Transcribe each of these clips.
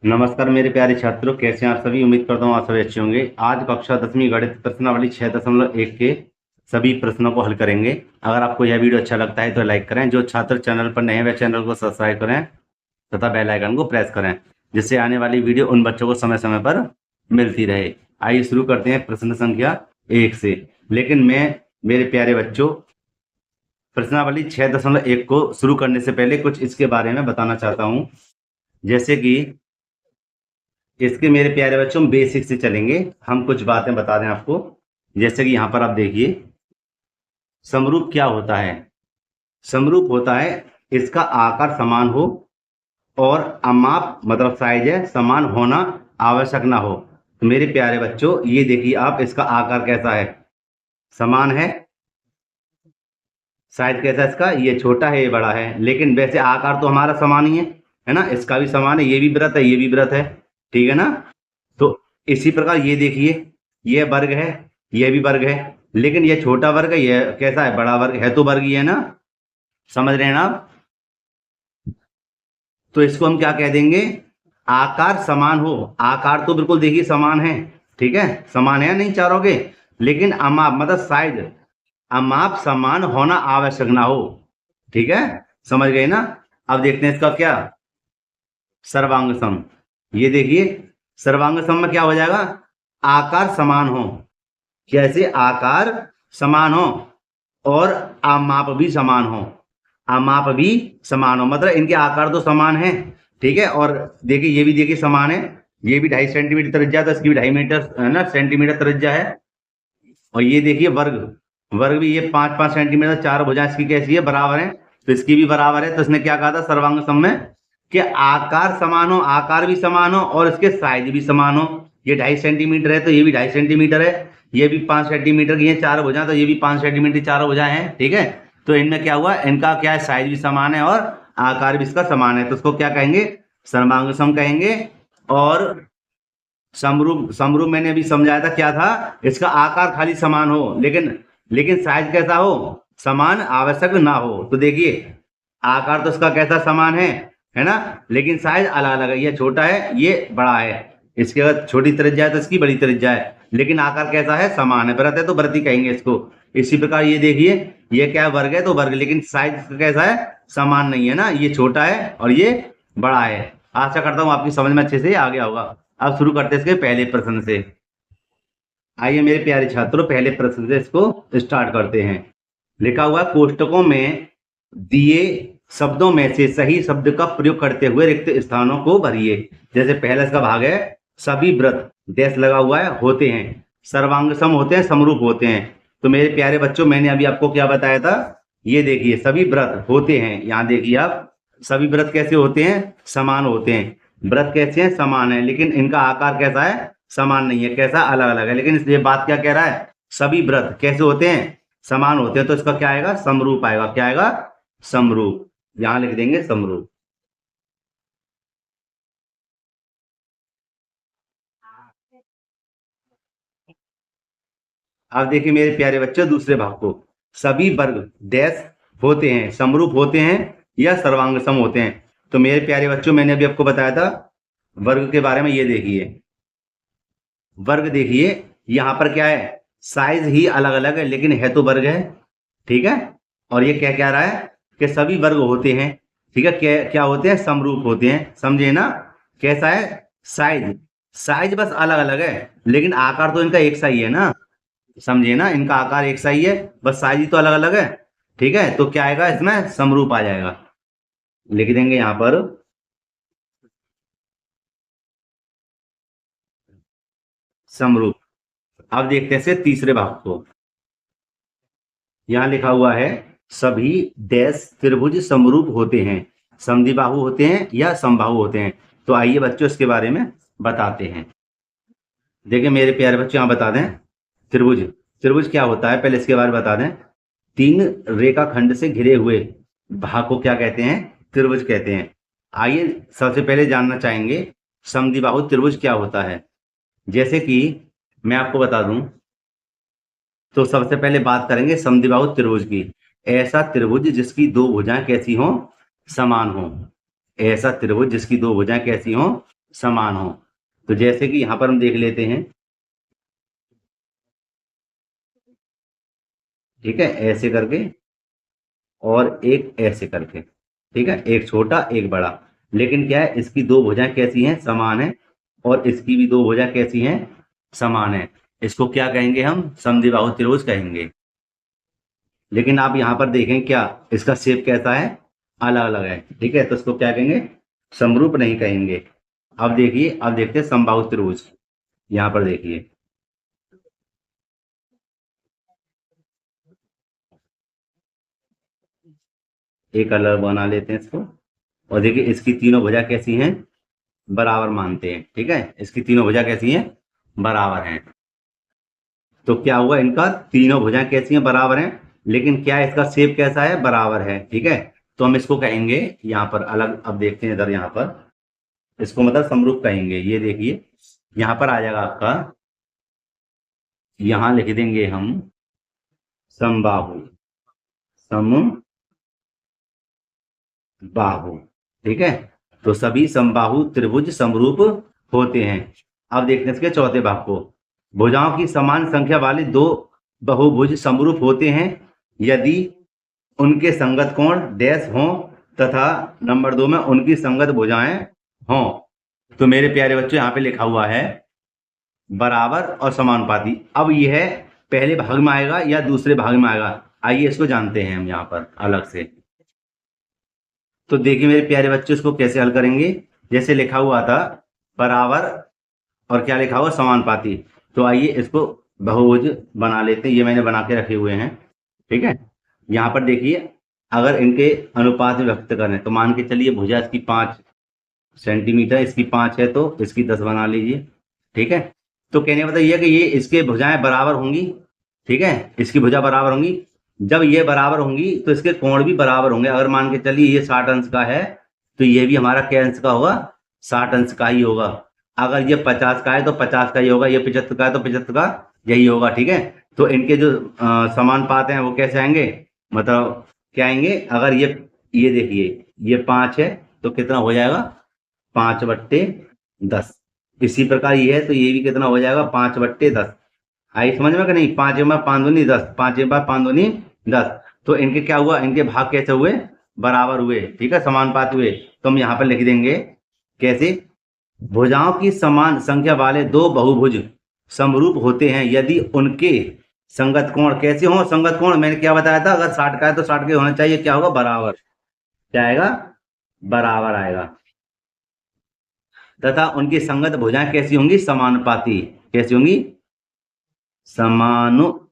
नमस्कार मेरे प्यारे छात्रों, कैसे हैं आप सभी। उम्मीद करता हूँ आप सभी अच्छे होंगे। आज कक्षा 10वीं गणित प्रश्नावली 6.1 के सभी प्रश्नों को हल करेंगे। अगर आपको यह वीडियो अच्छा लगता है तो लाइक करें। जो छात्र चैनल पर नए हैं वह चैनल को सब्सक्राइब करें तथा बेल आइकन को प्रेस करें, जिससे आने वाली वीडियो उन बच्चों को समय समय पर मिलती रहे। आइए शुरू करते हैं प्रश्न संख्या 1 से। लेकिन मैं मेरे प्यारे बच्चों प्रश्नावली 6.1 को शुरू करने से पहले कुछ इसके बारे में बताना चाहता हूँ। जैसे कि इसके मेरे प्यारे बच्चों बेसिक से चलेंगे, हम कुछ बातें बता दें आपको। जैसे कि यहाँ पर आप देखिए, समरूप क्या होता है। समरूप होता है इसका आकार समान हो और अमाप मतलब साइज है समान होना आवश्यक ना हो। तो मेरे प्यारे बच्चों ये देखिए आप, इसका आकार कैसा है, समान है। साइज कैसा है इसका, ये छोटा है ये बड़ा है, लेकिन वैसे आकार तो हमारा समान ही है ना। इसका भी समान है, ये भी वृत्त है ये भी वृत्त है, ठीक है ना। तो इसी प्रकार ये देखिए, ये वर्ग है ये भी वर्ग है, लेकिन ये छोटा वर्ग है ये कैसा है, बड़ा वर्ग है, तो वर्ग ही है ना। समझ रहे हैं ना आप। तो इसको हम क्या कह देंगे, आकार समान हो। आकार तो बिल्कुल देखिए समान है, ठीक है, समान है नहीं चारों के, लेकिन अमाप मतलब साइज अमाप समान होना आवश्यक ना हो, ठीक है। समझ गए ना। अब देखते हैं इसका क्या, सर्वांग सम। ये देखिए सर्वांग सम में क्या हो जाएगा, आकार समान हो। जैसे आकार समान हो और अमाप भी समान हो। अमाप भी समान हो मतलब इनके आकार तो समान है, ठीक है। और देखिए ये भी देखिए समान है, ये भी 2.5 सेंटीमीटर त्रिज्या तो इसकी भी 2.5 मीटर है ना सेंटीमीटर त्रिज्या है। और ये देखिए वर्ग, वर्ग भी ये 5-5 सेंटीमीटर, चार भुजा इसकी कैसी है, बराबर है, तो इसकी भी बराबर है। तो इसने क्या कहा था सर्वांग सम में कि आकार समान हो, आकार भी समान हो और इसके साइज भी समान हो। ये 2.5 सेंटीमीटर है तो ये भी 2.5 सेंटीमीटर है, ये भी 5 सेंटीमीटर की है चार भुजा, तो ये भी 5 सेंटीमीटर की चारों भुजाएं हैं, ठीक है। तो इनमें क्या हुआ, इनका क्या है, साइज भी समान है और आकार भी इसका समान है, तो उसको क्या कहेंगे, सर्वांग सम कहेंगे। और समरूप, समरूप मैंने अभी समझाया था क्या था, इसका आकार खाली समान हो लेकिन साइज कैसा हो, समान आवश्यक ना हो। तो देखिए आकार तो इसका कैसा समान है ना, लेकिन साइज अलग अलग है, ये छोटा है ये बड़ा है। इसके अगर छोटी त्रिज्या है तो इसकी बड़ी त्रिज्या है, लेकिन आकार कैसा है, समान है। वृत्त है तो वृत्त ही कहेंगे इसको। इसी प्रकार ये देखिए, ये क्या है, वर्ग है तो वर्ग, लेकिन साइज कैसा है, समान नहीं है ना, ये छोटा है और ये बड़ा है। आशा करता हूँ आपकी समझ में अच्छे से आ गया होगा। अब शुरू करते हैं इसके पहले प्रश्न से। आइए मेरे प्यारे छात्रों पहले प्रश्न से इसको स्टार्ट करते हैं। लिखा हुआ कोष्टकों में दिए शब्दों में से सही शब्द का प्रयोग करते हुए रिक्त स्थानों को भरिए। जैसे पहला इसका भाग है, सभी व्रत डैश लगा हुआ है होते हैं, सर्वांग सम होते हैं, समरूप होते हैं। तो मेरे प्यारे बच्चों मैंने अभी आपको क्या बताया था, ये देखिए सभी व्रत होते हैं, यहाँ देखिए आप, सभी व्रत कैसे होते हैं, समान होते हैं। व्रत कैसे हैं, समान है, लेकिन इनका आकार कैसा है, समान नहीं है, कैसा, अलग अलग है। लेकिन इसलिए बात क्या कह रहा है, सभी व्रत कैसे होते हैं, समान होते हैं, तो इसका क्या आएगा, समरूप आएगा। क्या आएगा, समरूप। यहां लिख देंगे समरूप। अब देखिए मेरे प्यारे बच्चों दूसरे भाग को, सभी वर्ग डैश होते हैं, समरूप होते हैं या सर्वांग सम होते हैं। तो मेरे प्यारे बच्चों मैंने अभी आपको बताया था वर्ग के बारे में। ये देखिए वर्ग, देखिए यहां पर क्या है, साइज ही अलग अलग है लेकिन है तो वर्ग है, ठीक है। और ये क्या कह रहा है कि सभी वर्ग होते हैं, ठीक है, क्या क्या होते हैं, समरूप होते हैं, समझे ना। कैसा है, साइज, साइज बस अलग अलग है लेकिन आकार तो इनका एक सा ही है ना, समझे ना, इनका आकार एक सा ही है, बस साइज ही तो अलग अलग है, ठीक है। तो क्या आएगा इसमें, समरूप आ जाएगा। लिख देंगे यहां पर समरूप। अब देखते हैं इसे तीसरे भाग को। यहां लिखा हुआ है, सभी डैश त्रिभुज समरूप होते हैं, समद्विबाहु होते हैं या समबाहु होते हैं। तो आइए बच्चों इसके बारे में बताते हैं। देखिए मेरे प्यारे बच्चों यहां बता दें, त्रिभुज, त्रिभुज क्या होता है पहले इसके बारे में बता दें। तीन रेखाखंड से घिरे हुए भाग को क्या कहते हैं, त्रिभुज कहते हैं। आइए सबसे पहले जानना चाहेंगे समद्विबाहु त्रिभुज क्या होता है। जैसे कि मैं आपको बता दूं, तो सबसे पहले बात करेंगे समद्विबाहु त्रिभुज की। ऐसा त्रिभुज जिसकी दो भुजाएं कैसी हों, समान हों। ऐसा त्रिभुज जिसकी दो भुजाएं कैसी हों, समान हो। तो जैसे कि यहाँ पर हम देख लेते हैं, ठीक है, ऐसे करके और एक ऐसे करके, ठीक है, एक छोटा एक बड़ा। लेकिन क्या है, इसकी दो भुजाएं कैसी हैं, समान है, और इसकी भी दो भुजाएं कैसी हैं, समान है। इसको क्या कहेंगे हम, समद्विबाहु त्रिभुज कहेंगे। लेकिन आप यहाँ पर देखें क्या, इसका शेप कैसा है, अलग अलग है, ठीक है, तो इसको क्या कहेंगे, समरूप नहीं कहेंगे। अब देखिए, अब देखते हैं समबाहु त्रिभुज। यहाँ पर देखिए, एक अलग बना लेते हैं इसको, और देखिए इसकी तीनों भुजा कैसी हैं, बराबर मानते हैं, ठीक है, इसकी तीनों भुजा कैसी हैं, बराबर हैं। तो क्या हुआ, इनका तीनों भुजाएं कैसी हैं, बराबर हैं, लेकिन क्या इसका शेप कैसा है, बराबर है, ठीक है। तो हम इसको कहेंगे यहाँ पर अलग, अब देखते हैं इधर, यहाँ पर इसको मतलब समरूप कहेंगे। ये देखिए यहाँ पर आ जाएगा आपका, यहाँ लिख देंगे हम समबाहु, समबाहु, ठीक है। तो सभी समबाहु त्रिभुज समरूप होते हैं। अब देखते हैं इसके चौथे भाग को। भुजाओं की समान संख्या वाले दो बहुभुज समरूप होते हैं यदि उनके संगत कोण डैश हों तथा नंबर 2 में उनकी संगत भुजाएं हों। तो मेरे प्यारे बच्चों, यहाँ पे लिखा हुआ है बराबर और समानुपाती। अब यह है पहले भाग में आएगा या दूसरे भाग में आएगा, आइए इसको जानते हैं हम यहाँ पर अलग से। तो देखिए मेरे प्यारे बच्चों, इसको कैसे हल करेंगे। जैसे लिखा हुआ था बराबर और क्या लिखा हुआ, समानुपाती। तो आइए इसको बहुभुज बना लेते हैं। ये मैंने बना के रखे हुए हैं, ठीक है। यहाँ पर देखिए, अगर इनके अनुपात में व्यक्त करें तो मान के चलिए भुजा इसकी 5 सेंटीमीटर, इसकी 5 है तो इसकी 10 बना लीजिए, ठीक है। तो कहने का मतलब ये है कि ये इसके भुजाएं बराबर होंगी, ठीक है, इसकी भुजा बराबर होंगी। जब ये बराबर होंगी तो इसके कोण भी बराबर होंगे। अगर मान के चलिए ये 60 अंश का है तो ये भी हमारा क्या अंश का होगा, 60 अंश का ही होगा। अगर ये 50 का है तो 50 का ही होगा, ये 75 का है तो 75 का यही होगा, ठीक है। तो इनके जो समानुपात हैं वो कैसे आएंगे, मतलब क्या आएंगे, अगर ये देखिए ये 5 है तो कितना हो जाएगा, 5/10। इसी प्रकार ये है तो ये भी कितना हो जाएगा, 5/10। आई समझ में कि नहीं, 5 में 5 दूनी 10, 5 में 5 दूनी 10। तो इनके क्या हुआ, इनके भाग कैसे हुए, बराबर हुए, ठीक है, समानुपात हुए। तो हम यहाँ पर लिख देंगे कैसे, भुजाओं की समान संख्या वाले दो बहुभुज समरूप होते हैं यदि उनके संगत कोण कैसे हो, संगत कोण मैंने क्या बताया था, अगर 60 का है तो 60 के होना चाहिए, क्या होगा, बराबर, क्या आएगा, बराबर आएगा। तथा उनकी संगत भुजाएं कैसी होंगी, समानुपाती, कैसी होंगी, समानुपाती।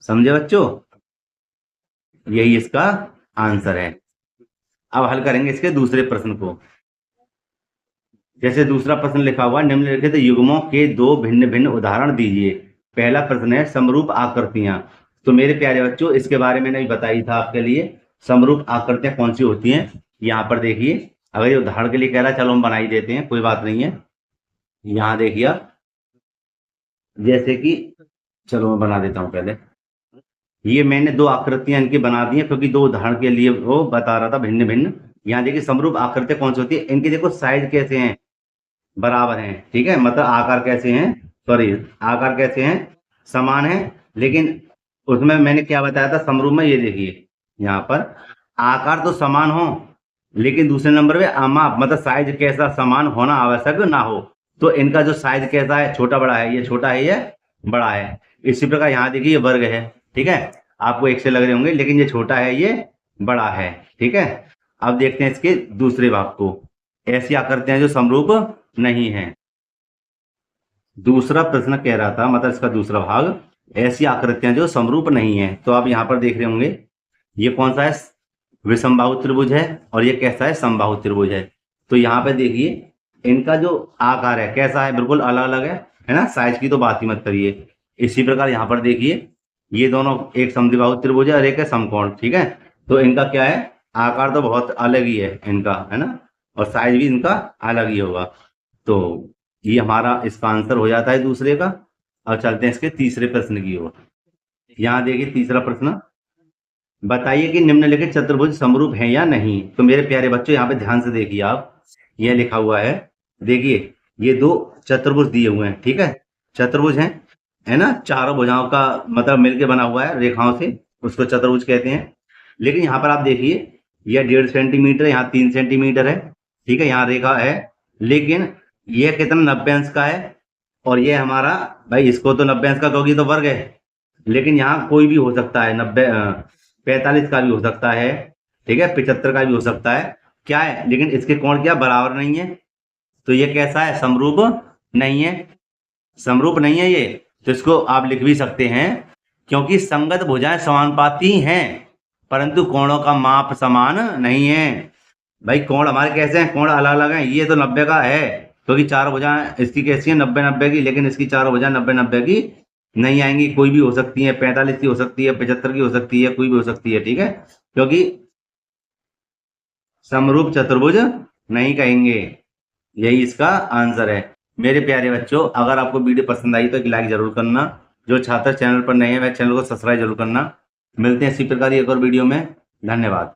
समझे बच्चों, यही इसका आंसर है। अब हल करेंगे इसके दूसरे प्रश्न को। जैसे दूसरा प्रश्न लिखा हुआ, निम्नलिखित युग्मों के दो भिन्न भिन्न उदाहरण दीजिए। पहला प्रश्न है समरूप आकृतियां। तो मेरे प्यारे बच्चों, इसके बारे में नहीं बताई था आपके लिए, समरूप आकृतियां कौन सी होती हैं। यहाँ पर देखिए, अगर ये उदाहरण के लिए कह रहा है, चलो हम बना ही देते हैं, कोई बात नहीं है। यहाँ देखिए, जैसे कि चलो मैं बना देता हूँ पहले। ये मैंने दो आकृतियां इनकी बना दी हैं क्योंकि दो उदाहरण के लिए वो बता रहा था भिन्न भिन्न। यहाँ देखिए समरूप आकृतियां कौन सी होती है, इनकी देखो साइज कैसे हैं, बराबर हैं, ठीक है, मतलब आकार कैसे हैं, सॉरी आकार कैसे हैं, समान है। लेकिन उसमें मैंने क्या बताया था समरूप में, ये देखिए यहाँ पर आकार तो समान हो, लेकिन दूसरे नंबर पे अमाप मतलब साइज कैसा समान होना आवश्यक ना हो। तो इनका जो साइज कैसा है, छोटा बड़ा है, ये छोटा है ये बड़ा है। इसी प्रकार यहाँ देखिए ये वर्ग है, ठीक है, आपको एक से लग रहे होंगे, लेकिन ये छोटा है ये बड़ा है, ठीक है। अब देखते हैं इसके दूसरे भाग को, ऐसी आकृतियां जो समरूप नहीं है। दूसरा प्रश्न कह रहा था, मतलब इसका दूसरा भाग, ऐसी आकृतियां जो समरूप नहीं है। तो आप यहाँ पर देख रहे होंगे ये कौन सा है, विषमबाहु त्रिभुज है, और ये कैसा है, समबाहु त्रिभुज है। तो यहाँ पे देखिए इनका जो आकार है कैसा है, बिल्कुल अलग अलग है ना, साइज की तो बात ही मत करिए। इसी प्रकार यहाँ पर देखिए ये दोनों, एक समद्विबाहु त्रिभुज है और एक है समकोण, ठीक है। तो इनका क्या है, आकार तो बहुत अलग ही है इनका, है ना, और साइज भी इनका अलग ही होगा। तो ये हमारा इसका आंसर हो जाता है दूसरे का। अब चलते हैं इसके तीसरे प्रश्न की ओर। यहाँ देखिए तीसरा प्रश्न, बताइए कि निम्नलिखित चतुर्भुज समरूप हैं या नहीं। तो मेरे प्यारे बच्चों यहाँ पे ध्यान से देखिए आप, ये लिखा हुआ है, देखिए ये दो चतुर्भुज दिए हुए हैं, ठीक है, चतुर्भुज है ना, चारों भुजाओं का मतलब मिलके बना हुआ है रेखाओं से, उसको चतुर्भुज कहते हैं। लेकिन यहाँ पर आप देखिए, यह 1.5 सेंटीमीटर, यहाँ 3 सेंटीमीटर है, ठीक है, यहाँ रेखा है, लेकिन यह कितना 90 अंश का है, और ये हमारा भाई इसको तो 90 अंश का क्योंकि तो वर्ग है, लेकिन यहाँ कोई भी हो सकता है, 45 का भी हो सकता है, ठीक है, 75 का भी हो सकता है, क्या है, लेकिन इसके कोण क्या बराबर नहीं है, तो ये कैसा है, समरूप नहीं है, समरूप नहीं है ये, तो इसको आप लिख भी सकते हैं, क्योंकि संगत भुजाएं समानुपाती हैं परंतु कोणों का माप समान नहीं है। भाई कोण हमारे कैसे हैं, कोण अलग अलग हैं, ये तो 90 का है क्योंकि चार भुजाएं इसकी कैसी है 90-90 की, लेकिन इसकी चारों भुजाएं 90-90 की नहीं आएंगी, कोई भी हो सकती है, 45 की हो सकती है, 75 की हो सकती है, कोई भी हो सकती है, ठीक है, क्योंकि समरूप चतुर्भुज नहीं कहेंगे, यही इसका आंसर है। मेरे प्यारे बच्चों, अगर आपको वीडियो पसंद आई तो एक लाइक जरूर करना, जो छात्र चैनल पर नए हैं वह चैनल को सब्सक्राइब जरूर करना। मिलते हैं इसी प्रकार एक और वीडियो में, धन्यवाद।